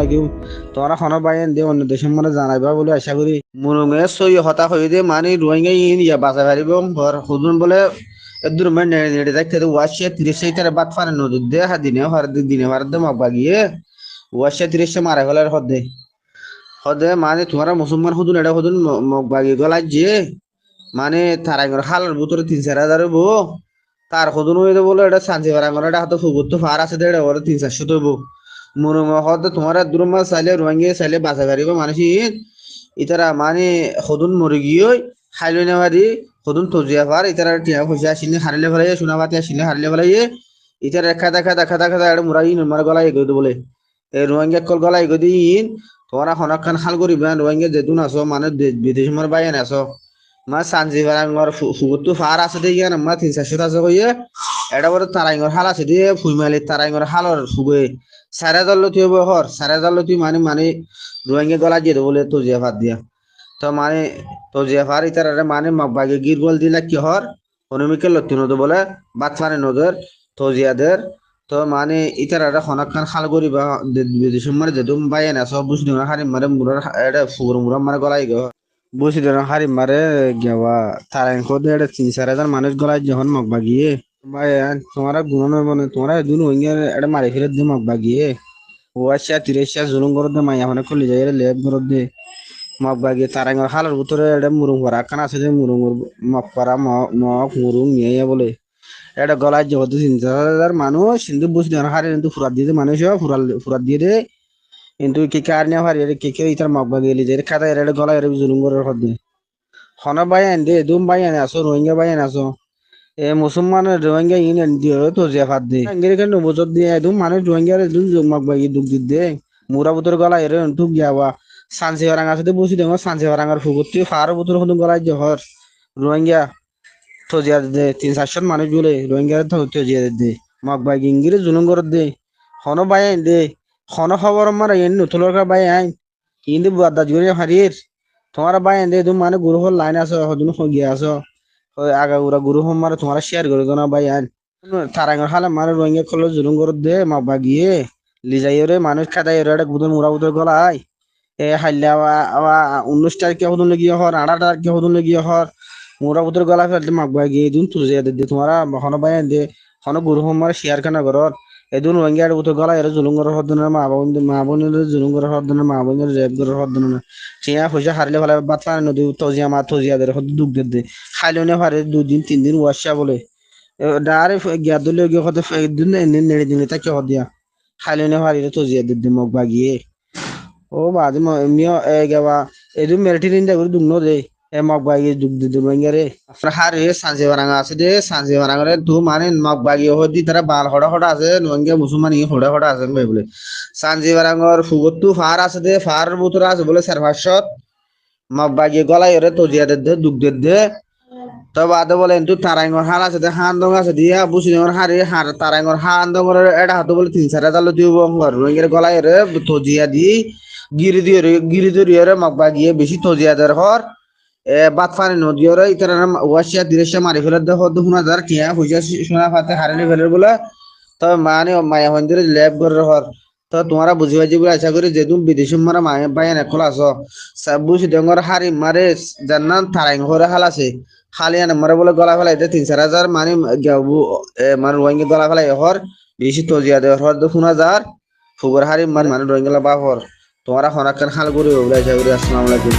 আলাইকুম। তোমরা খানা বাইন দিয়ে অন্য দেশের মানে জানাইবা বলে আশা করি। মুরুমে সই হতা হয়ে দিয়ে মানে রোহিঙ্গা ইন ইয়া বাঁচা পারিব ঘর হুদুন বলে এদুর মে নেড়ে নেড়ে দেখতে ওয়াশে 30 টারে বাদ ফানে নদী দে হা দিনে হর দিনে হর দে মগ বাগিয়ে ওয়াশে 30 মারা গেলার হদে হদে মানে তোমরা মুসলমান হুদুন এটা হুদুন মগ বাগিয়ে গলা যে মানে তারাইগর হালার ভিতরে 3-4 হাজার বো তার হুদুন হইতে বলে এটা সানজি পারাঙ্গর এটা হাতে ফুগুর তো ফার আছে দেড় ওরে 300-400 তো বো মনুমা হদ তোমার দুরমা চাইলে রোহিঙ্গা চাইলে বাঁচা পারিব মানুষ ইতারা মানে সদুন মরি গিয়ে খাইলে নেওয়ারি সদুন তজিয়া পার ইতারা টিয়া পয়সা আসিলে হারিলে ফেলাই সোনা পাতি আসিলে হারিলে ফেলাই ইতার দেখা এটা মুরাই নমার গলা এগো বলে এই রোহিঙ্গা কল গলা এগো দিন তোমরা হনকান খাল করিবা রোহিঙ্গা যেতুন আছো মানে বিদেশ মার বাইন আছো মা সানজি ফারাঙ্গর ফুগুতো ফার আছে দিয়ে গিয়ে মা 300-400 আছে কইয়ে এটা বড় তারাইঙ্গর হাল আছে দিয়ে ফুইমালি তারাইঙ্গর হালর ফুগে সারা দল তুই বহর সারা দল তুই মানে রোহিঙ্গা গলা দিয়ে বলে তো জিয়া ভাত দিয়া তো মানে তো জিয়া ফার ইতারে মানে মগবাগে গির বল দিলা কি হর অনুমিকে লত্তি নদ বলে বাত ফারে নদের তো জিয়াদের তো মানে ইতারে খনক খান খাল করিবা বিদেশ মানে যেদুম বাইন আছে বুঝ দিনা হারি মারে মুরার এটা ফুগুর মুরা মারে গলাই গো বুঝি দিনা হারি মারে গেওয়া তারাইন খোদ এটা 3-4 হাজার মানুষ গলাই যখন মগবাগিয়ে ভাই তোমারা গুণ মানে তোমরা দুন রোহিঙ্গা এটা মারি ফেলে দিয়ে মগবাগিয়ে ওয়াশা 30 জুলুম করে দে মাইয়া মানে খুলে যায় লেব করে দে মগ বাগিয়ে তারাঙ্গর হালার ভিতরে এটা মুরুং করা কান আছে যে মুরুঙর মগ করা মগ মুরুং নিয়ে বলে এটা গলায় যেহেতু 3-4 হাজার মানুষ কিন্তু বুঝলি না হারে কিন্তু ফুরাত দিয়ে মানুষ ফুরাত দিয়ে দে কিন্তু কি কার নিয়ে হারি কে কে ইতার মগ বাগিয়ে লিজে খাতা এটা গলায় এর জুলুম করে হদ হন বাইন দে দুম বাইন আসো রোহিঙ্গা বাইন আসো এ মুসলমানের রোহিঙ্গা ইউনিয়ন দিয়ে তো যে ফাদ দে আঙ্গিরিকান নবজত দিয়ে একদম মানুষ রোহিঙ্গার একদম মগ বাগিয়ে দুঃখ দিতে মুরা বুতর গলায় এর ঢুক গিয়াবা সানসি হরাং আছে বসি দেব সানসি হরাঙ্গার ফুকুরতি ফার বুতর হদুন গলায় জহর রোহিঙ্গা থজিয়া দে 300-400 মানুষ বলে রোহিঙ্গা থজিয়া দে মগ বাগি ইঙ্গিরে জুলুম করে দে হন বাইন দে হন খবর মারা এন নতুলর কা বাই আইন কিন্তু বাদা জুড়ে হারির তোমার বাইন দে তুমি মানে গুরু হল লাইন আছো হদুন গিয়া আছো আগা উরা গুরু হম মারে তোমার শেয়ার করে দো না বাই আইন তারাঙ্গর হালে মানে রোহিঙ্গা খোলো জুলুম করে দে মগ বাগিয়ে লিজাইরে মানুষ খাদাই এটা গুদন মুরা বুতর গলায় এ হাইলা 19 তারিখে হদুন লগিয়া হর 18 তারিখে হদুন লগিয়া হর মোরা বুতর গলা ফেলতে মাগবা গিয়ে দুন তুজে দে তোমারা হন বাইন দে হন গুরু হমার শেয়ার খানা ঘরত এদুন রোহিঙ্গার বুতর গলা এর জুলুম করে হদুন মা বোনের জুলুম করে হদুন মা বোনের রেপ করে হদুন টিয়া পয়সা হারলে ফেলে বাতলা নদী তজিয়া মা তজিয়া দের হদ দুঃখ দে খাইলে নে পারে 2 দিন 3 দিন ওয়াশা বলে ডারে গিয়া দলে গিয়ে হতে দিন নেড়ে দিন তাকে হদিয়া খাইলে নে পারে তজিয়া দে মগবা গিয়ে ও বাদ মিও এ গেবা এদু মেলটিন দা গুরু দুনো দে এ মগ বাগি দুগ দে দুঙ্গা রে আফরা হারে সানজে বারাঙ্গা আছে দে সানজে বারাঙ্গা রে তু মানে মগ বাগি হদি তারা বাল হড়া হড়া আছে নঙ্গে মুসলমান ই হড়া হড়া আছে ভাই বলে সানজে বারাঙ্গর ফুগতু ফার আছে দে ফার বুতরা আছে বলে সারভাসত মগ বাগি গলাই রে তো জিয়া দে দুগ দে তো বাদে বলে কিন্তু তারাঙ্গর হাল আছে দে হান দং আছে দিয়া বুসি দংর হারে হার তারাঙ্গর হান দংর এটা হাতে বলে 3-4 হাজার দিব ঘর রঙ্গের গলাই রে তো জিয়া দি গিরি দিয়ে রে মগ বাগিয়ে বেশি তো জিয়া দের হর এ বাত ফানি নদীয় রে ইতারা ওয়াশিয়া 30 মারি ফেলে দে হদ 1000 টিয়া হইয়া সোনা ফাতে হারালি ফেলে বলে তো মানে মায়া মন্দিরে ল্যাব করে হর তো তোমরা বুঝিবা যে বলে আশা করি যে তুমি বিদেশি মারা মায়া বাইন একলা আছো বুঝি দঙ্গর হারি মারে জান্নান তারাই ঘরে হাল আছে হালিয়ান মারে বলে গলা ফেলাই দে 3-4 হাজার মানে মানে রোহিঙ্গা গলা ফেলাই হর বেশি তো জিয়া দে হর 1000 ফুগর হারি মানে রোহিঙ্গা বাহর তোমরা হনাকান হাল করে বলে আশা করি। আসসালামু আলাইকুম।